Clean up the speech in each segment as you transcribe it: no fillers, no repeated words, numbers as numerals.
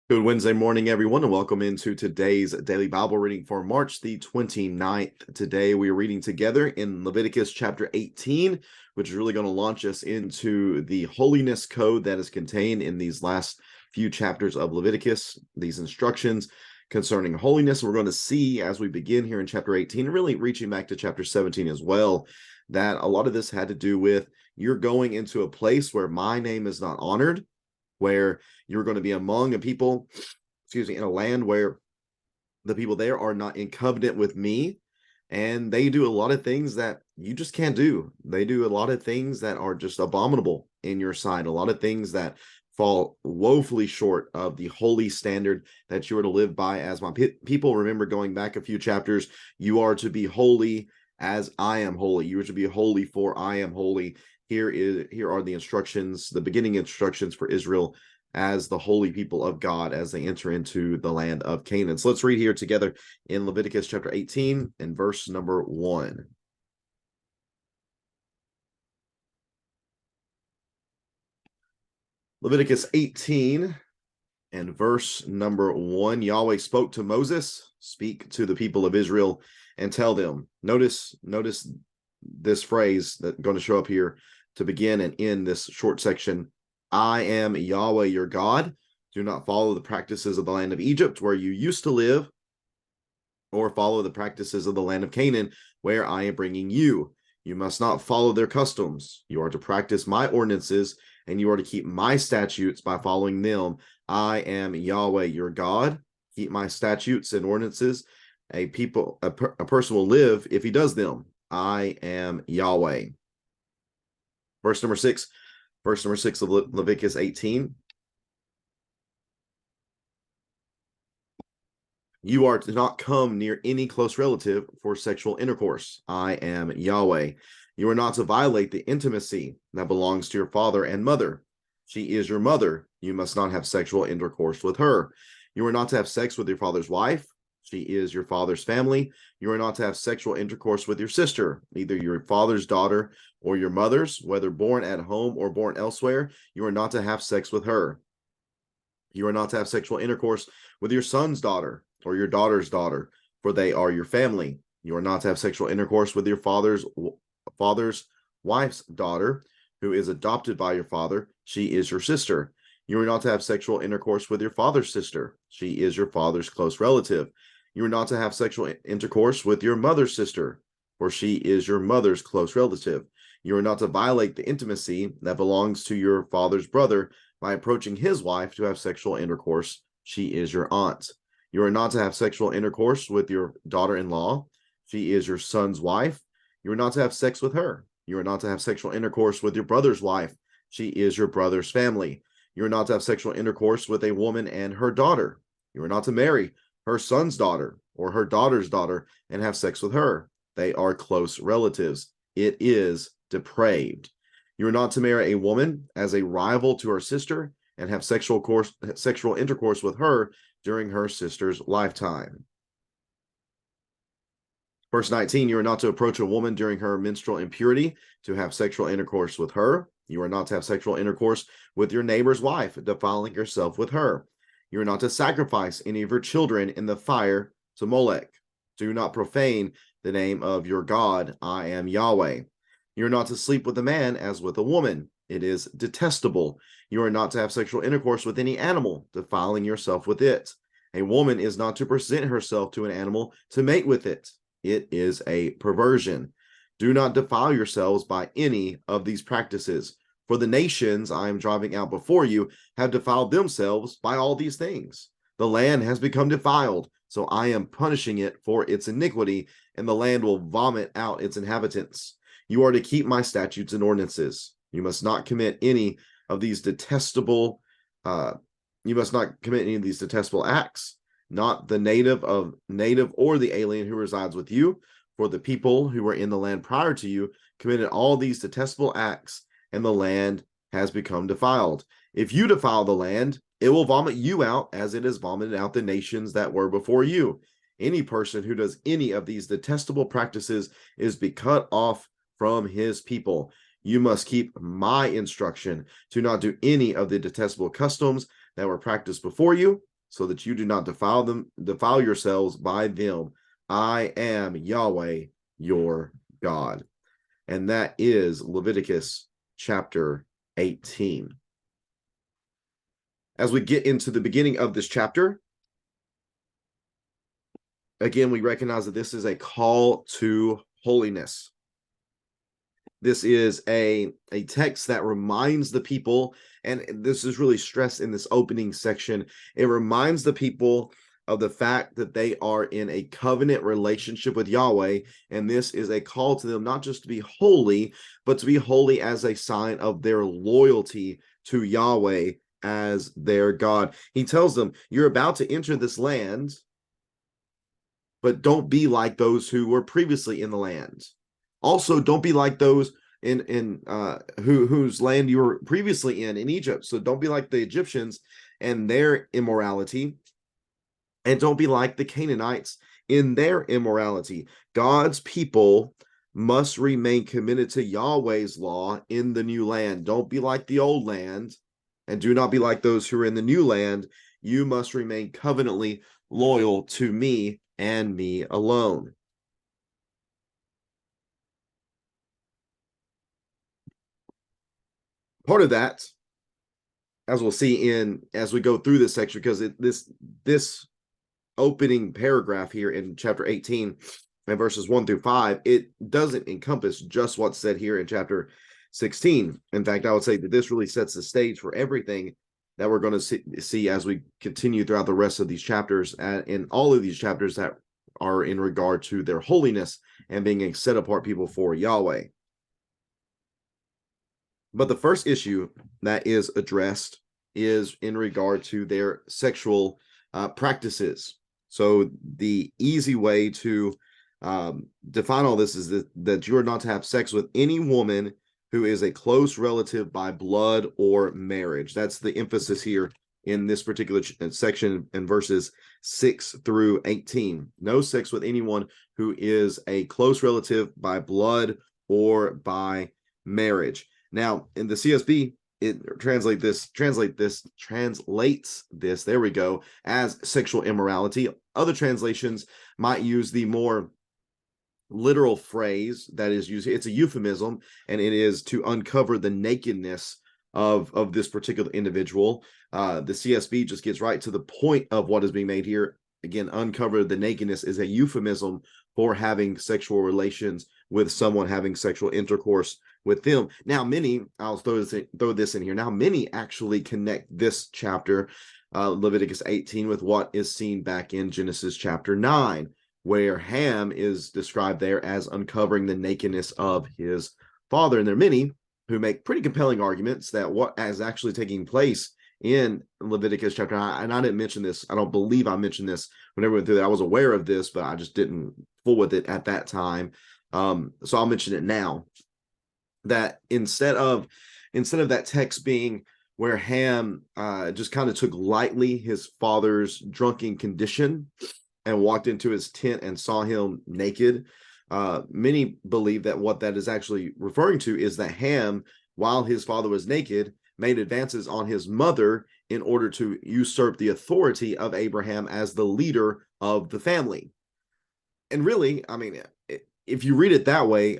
Good Wednesday morning, everyone, and welcome into today's daily Bible reading for March the 29th. Today, we are reading together in Leviticus chapter 18, which is really going to launch us into the holiness code that is contained in these last few chapters of Leviticus, these instructions concerning holiness. We're going to see as we begin here in chapter 18, really reaching back to chapter 17 as well, that a lot of this had to do with you're going into a place where my name is not honored, where you're going to be among a people, in a land where the people there are not in covenant with me, and they do a lot of things that you just can't do. They do a lot of things that are just abominable in your sight, a lot of things that fall woefully short of the holy standard that you are to live by as my people. Remember, going back a few chapters, you are to be holy as I am holy. You are to be holy, for I am holy. Here are the instructions, the beginning instructions for Israel as the holy people of God as they enter into the land of Canaan. So let's read here together in Leviticus chapter 18 and verse number 1. Leviticus 18 and verse number 1. Yahweh spoke to Moses, speak to the people of Israel and tell them. Notice this phrase that's going to show up here to begin and end this short section. I am Yahweh your God. Do not follow the practices of the land of Egypt where you used to live, or follow the practices of the land of Canaan where I am bringing you. You must not follow their customs. You are to practice my ordinances, and you are to keep my statutes by following them. I am Yahweh your God. Keep my statutes and ordinances. A person will live if he does them. I am Yahweh. Verse number 6 of Leviticus 18. You are to not come near any close relative for sexual intercourse. I am Yahweh. You are not to violate the intimacy that belongs to your father and mother. She is your mother. You must not have sexual intercourse with her. You are not to have sex with your father's wife. She is your father's family. You are not to have sexual intercourse with your sister, either your father's daughter or your mother's, whether born at home or born elsewhere. You are not to have sex with her. You are not to have sexual intercourse with your son's daughter or your daughter's daughter, for they are your family. You are not to have sexual intercourse with your father's wife's daughter, who is adopted by your father. She is your sister. You are not to have sexual intercourse with your father's sister. She is your father's close relative. You are not to have sexual intercourse with your mother's sister, for she is your mother's close relative. You are not to violate the intimacy that belongs to your father's brother by approaching his wife to have sexual intercourse. She is your aunt. You are not to have sexual intercourse with your daughter-in-law. She is your son's wife. You are not to have sex with her. You are not to have sexual intercourse with your brother's wife. She is your brother's family. You are not to have sexual intercourse with a woman and her daughter. You are not to marry her son's daughter or her daughter's daughter and have sex with her. They are close relatives. It is depraved. You are not to marry a woman as a rival to her sister and have sexual intercourse with her during her sister's lifetime. Verse 19, you are not to approach a woman during her menstrual impurity to have sexual intercourse with her. You are not to have sexual intercourse with your neighbor's wife, defiling yourself with her. You are not to sacrifice any of your children in the fire to Molech. Do not profane the name of your God. I am Yahweh. You are not to sleep with a man as with a woman. It is detestable. You are not to have sexual intercourse with any animal, defiling yourself with it. A woman is not to present herself to an animal to mate with it. It is a perversion. Do not defile yourselves by any of these practices, for the nations I am driving out before you have defiled themselves by all these things. The land has become defiled, so I am punishing it for its iniquity, and the land will vomit out its inhabitants. You are to keep my statutes and ordinances. You must not commit any of these detestable acts, not the native or the alien who resides with you, for the people who were in the land prior to you committed all these detestable acts, and the land has become defiled. If you defile the land, it will vomit you out as it has vomited out the nations that were before you. Any person who does any of these detestable practices is to be cut off from his people. You must keep my instruction to not do any of the detestable customs that were practiced before you, so that you do not defile yourselves by them. I am Yahweh, your God. And that is Leviticus chapter 18. As we get into the beginning of this chapter, again, we recognize that this is a call to holiness. This is a text that reminds the people, and this is really stressed in this opening section, it reminds the people of the fact that they are in a covenant relationship with Yahweh, and this is a call to them not just to be holy, but to be holy as a sign of their loyalty to Yahweh as their God. He tells them, you're about to enter this land, but don't be like those who were previously in the land. Also, don't be like those in whose land you were previously in Egypt. So don't be like the Egyptians and their immorality, and don't be like the Canaanites in their immorality. God's people must remain committed to Yahweh's law in the new land. Don't be like the old land, and do not be like those who are in the new land. You must remain covenantly loyal to me and me alone. Part of that, as we'll see as we go through this section, because this opening paragraph here in chapter 18 and verses 1 through 5, it doesn't encompass just what's said here in chapter 16. In fact, I would say that this really sets the stage for everything that we're going to see as we continue throughout the rest of these chapters, in all of these chapters that are in regard to their holiness and being a set apart people for Yahweh. But the first issue that is addressed is in regard to their sexual practices. So the easy way to define all this is that you are not to have sex with any woman who is a close relative by blood or marriage. That's the emphasis here in this particular section in verses 6 through 18. No sex with anyone who is a close relative by blood or by marriage. Now, in the CSB, it translates this, there we go, as sexual immorality. Other translations might use the more literal phrase that is used. It's a euphemism, and it is to uncover the nakedness of this particular individual. The CSB just gets right to the point of what is being made here. Again, uncover the nakedness is a euphemism for having sexual relations with someone, having sexual intercourse with them. Now, many, I'll throw this in here. Now, many actually connect this chapter, Leviticus 18, with what is seen back in Genesis chapter 9, where Ham is described there as uncovering the nakedness of his father. And there are many who make pretty compelling arguments that what is actually taking place in Leviticus chapter 9, and I didn't mention this, I don't believe I mentioned this whenever we went through that. I was aware of this, but I just didn't fool with it at that time. So I'll mention it now. That instead of that text being where Ham just kind of took lightly his father's drunken condition and walked into his tent and saw him naked, many believe that what that is actually referring to is that Ham, while his father was naked, made advances on his mother in order to usurp the authority of Abraham as the leader of the family. And really, I mean, if you read it that way,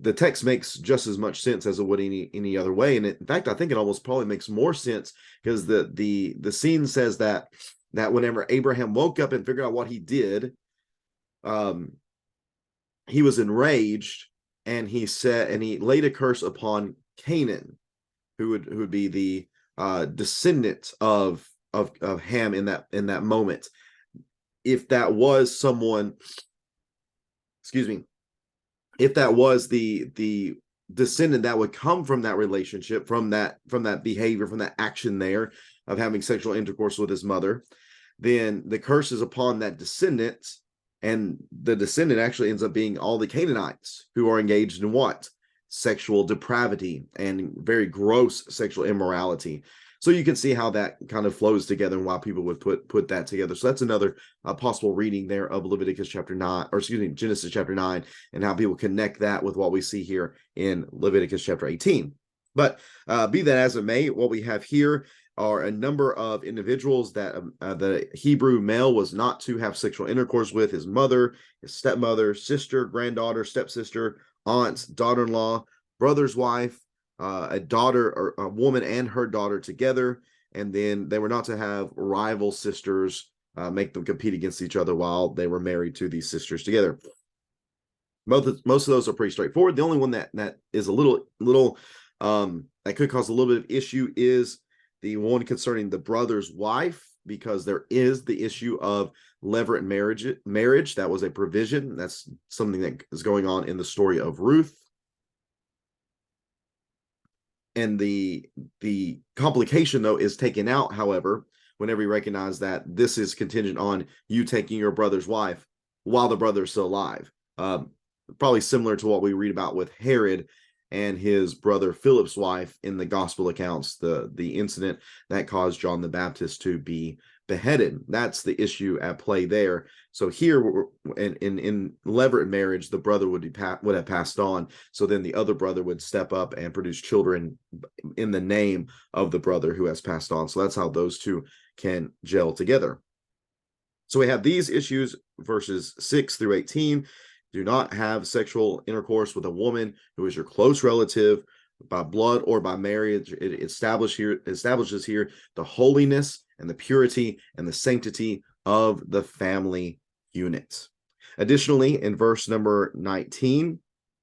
the text makes just as much sense as it would any other way. And in fact, I think it almost probably makes more sense, because the scene says that whenever Abraham woke up and figured out what he did, he was enraged, and he laid a curse upon Canaan, who would be the descendant of Ham in that moment. If that was someone, if that was the descendant that would come from that relationship, from that behavior, from that action there of having sexual intercourse with his mother, then the curse is upon that descendant, and the descendant actually ends up being all the Canaanites who are engaged in what? Sexual depravity and very gross sexual immorality. So you can see how that kind of flows together and why people would put that together. So that's another possible reading there of Leviticus chapter 9, or Genesis chapter 9, and how people connect that with what we see here in Leviticus chapter 18. But be that as it may, what we have here, are a number of individuals that the Hebrew male was not to have sexual intercourse with: his mother, his stepmother, sister, granddaughter, stepsister, aunts, daughter-in-law, brother's wife, a daughter, or a woman and her daughter together. And then they were not to have rival sisters, make them compete against each other while they were married to these sisters together. Most of those are pretty straightforward. The only one that is a little that could cause a little bit of issue is the one concerning the brother's wife, because there is the issue of levirate marriage. That was a provision. That's something that is going on in the story of Ruth. And the complication, though, is taken out, however, whenever you recognize that this is contingent on you taking your brother's wife while the brother is still alive. Probably similar to what we read about with Herod and his brother Philip's wife in the gospel accounts, the incident that caused John the Baptist to be beheaded. That's the issue at play there. So here, in levirate marriage, the brother would have passed on. So then the other brother would step up and produce children in the name of the brother who has passed on. So that's how those two can gel together. So we have these issues, verses 6 through 18. Do not have sexual intercourse with a woman who is your close relative by blood or by marriage. It establishes here the holiness and the purity and the sanctity of the family unit. Additionally, in verse number 19,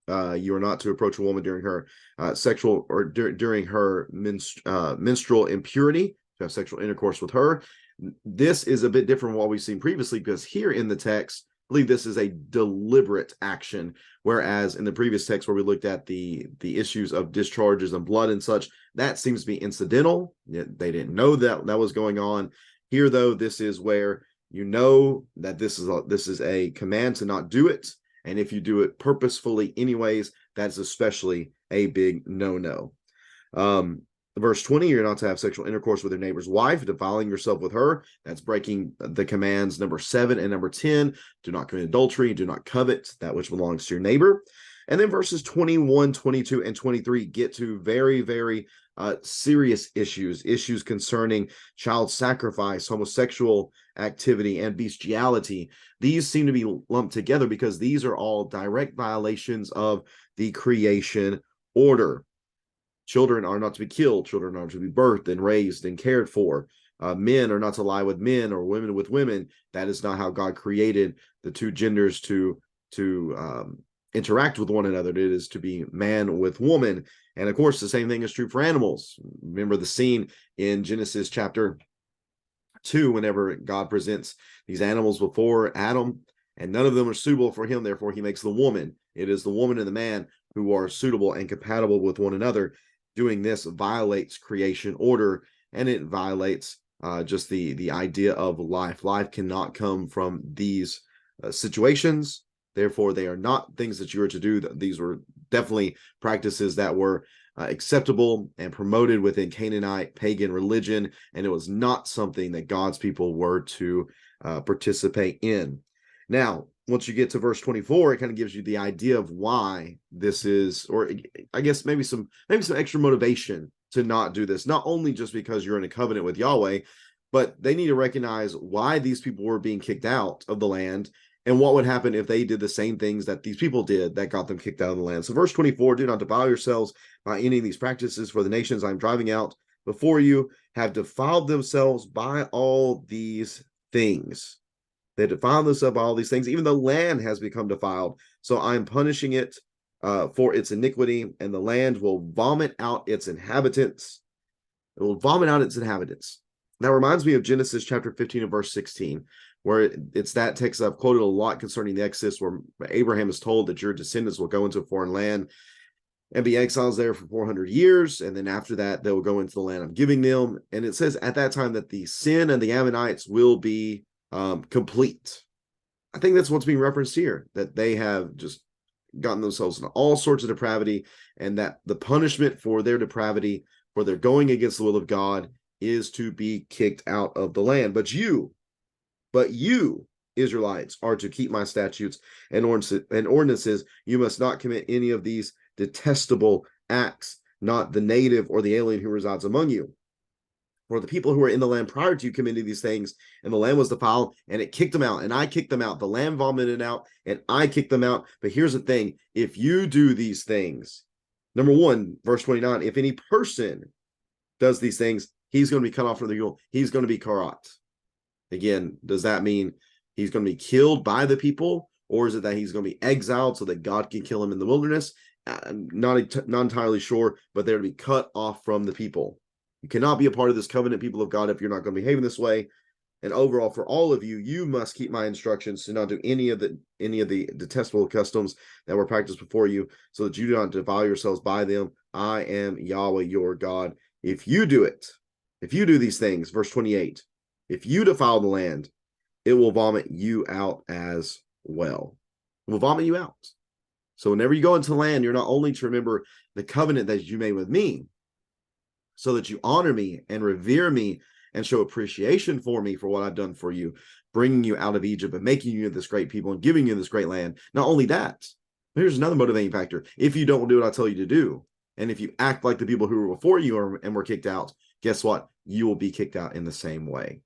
you are not to approach a woman during her sexual or during her menstrual impurity, to have sexual intercourse with her. This is a bit different from what we've seen previously, because here in the text, I believe this is a deliberate action, whereas in the previous text where we looked at the issues of discharges and blood and such, that seems to be incidental. They didn't know that was going on. Here, though, this is where you know that this is a command to not do it, and if you do it purposefully anyways, that's especially a big no-no. Verse 20, you're not to have sexual intercourse with your neighbor's wife, defiling yourself with her. That's breaking the commands number 7 and number 10. Do not commit adultery. Do not covet that which belongs to your neighbor. And then verses 21, 22, and 23 get to very, very serious issues concerning child sacrifice, homosexual activity, and bestiality. These seem to be lumped together because these are all direct violations of the creation order. Children are not to be killed. Children are to be birthed and raised and cared for. Men are not to lie with men or women with women. That is not how God created the two genders to interact with one another. It is to be man with woman. And of course, the same thing is true for animals. Remember the scene in Genesis chapter 2, whenever God presents these animals before Adam, and none of them are suitable for him. Therefore, he makes the woman. It is the woman and the man who are suitable and compatible with one another. Doing this violates creation order, and it violates just the idea of life. Life cannot come from these situations. Therefore, they are not things that you are to do. These were definitely practices that were acceptable and promoted within Canaanite pagan religion, and it was not something that God's people were to participate in. Now, once you get to verse 24, it kind of gives you the idea of why this is, or I guess maybe some extra motivation to not do this. Not only just because you're in a covenant with Yahweh, but they need to recognize why these people were being kicked out of the land and what would happen if they did the same things that these people did that got them kicked out of the land. So verse 24, do not defile yourselves by any of these practices, for the nations I'm driving out before you have defiled themselves by all these things. They defiled themselves by all these things. Even the land has become defiled. So I'm punishing it for its iniquity, and the land will vomit out its inhabitants. It will vomit out its inhabitants. That reminds me of Genesis chapter 15 and verse 16, where it's that text I've quoted a lot concerning the Exodus, where Abraham is told that your descendants will go into a foreign land and be exiles there for 400 years. And then after that, they will go into the land I'm giving them. And it says at that time that the sin of the Ammonites will be complete. I think that's what's being referenced here, that they have just gotten themselves into all sorts of depravity, and that the punishment for their depravity, for their going against the will of God, is to be kicked out of the land. But you, Israelites, are to keep my statutes and ordinances. You must not commit any of these detestable acts, not the native or the alien who resides among you. or the people who were in the land prior to you committing these things, and the land was defiled, and it kicked them out, and I kicked them out. The land vomited out, and I kicked them out. But here's the thing: if you do these things, number 1, verse 29, if any person does these things, he's going to be cut off from the people. He's going to be karat. Again, does that mean he's going to be killed by the people, or is it that he's going to be exiled so that God can kill him in the wilderness? I'm not entirely sure, but they're to be cut off from the people. You cannot be a part of this covenant, people of God, if you're not going to behave in this way. And overall, for all of you, you must keep my instructions to not do any of the detestable customs that were practiced before you, so that you do not defile yourselves by them. I am Yahweh your God. If you do it, if you do these things, verse 28, if you defile the land, it will vomit you out as well. It will vomit you out. So whenever you go into the land, you're not only to remember the covenant that you made with me, so that you honor me and revere me and show appreciation for me for what I've done for you, bringing you out of Egypt and making you this great people and giving you this great land. Not only that, here's another motivating factor. If you don't do what I tell you to do, and if you act like the people who were before you and were kicked out, guess what? You will be kicked out in the same way.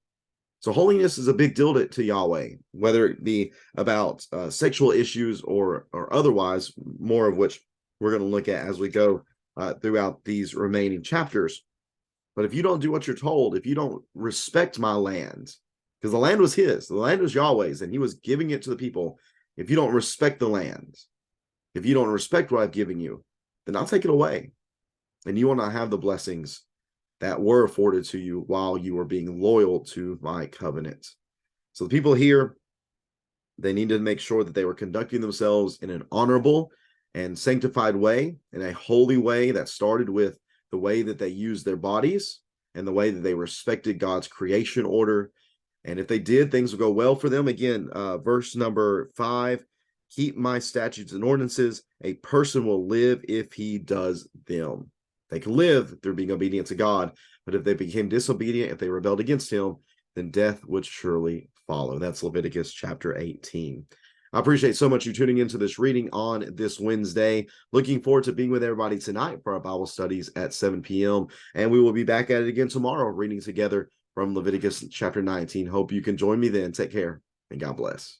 So holiness is a big deal to Yahweh, whether it be about sexual issues or otherwise, more of which we're going to look at as we go throughout these remaining chapters. But if you don't do what you're told, if you don't respect my land, because the land was his, the land was Yahweh's, and he was giving it to the people. If you don't respect the land, if you don't respect what I've given you, then I'll take it away. And you will not have the blessings that were afforded to you while you were being loyal to my covenant. So the people here, they needed to make sure that they were conducting themselves in an honorable and sanctified way, in a holy way that started with the way that they used their bodies and the way that they respected God's creation order. And if they did, things will go well for them. Again, verse number 5, keep my statutes and ordinances. A person will live if he does them. They can live through being obedient to God, but if they became disobedient, if they rebelled against him, then death would surely follow. That's Leviticus chapter 18. I appreciate so much you tuning into this reading on this Wednesday. Looking forward to being with everybody tonight for our Bible studies at 7 p.m. And we will be back at it again tomorrow, reading together from Leviticus chapter 19. Hope you can join me then. Take care and God bless.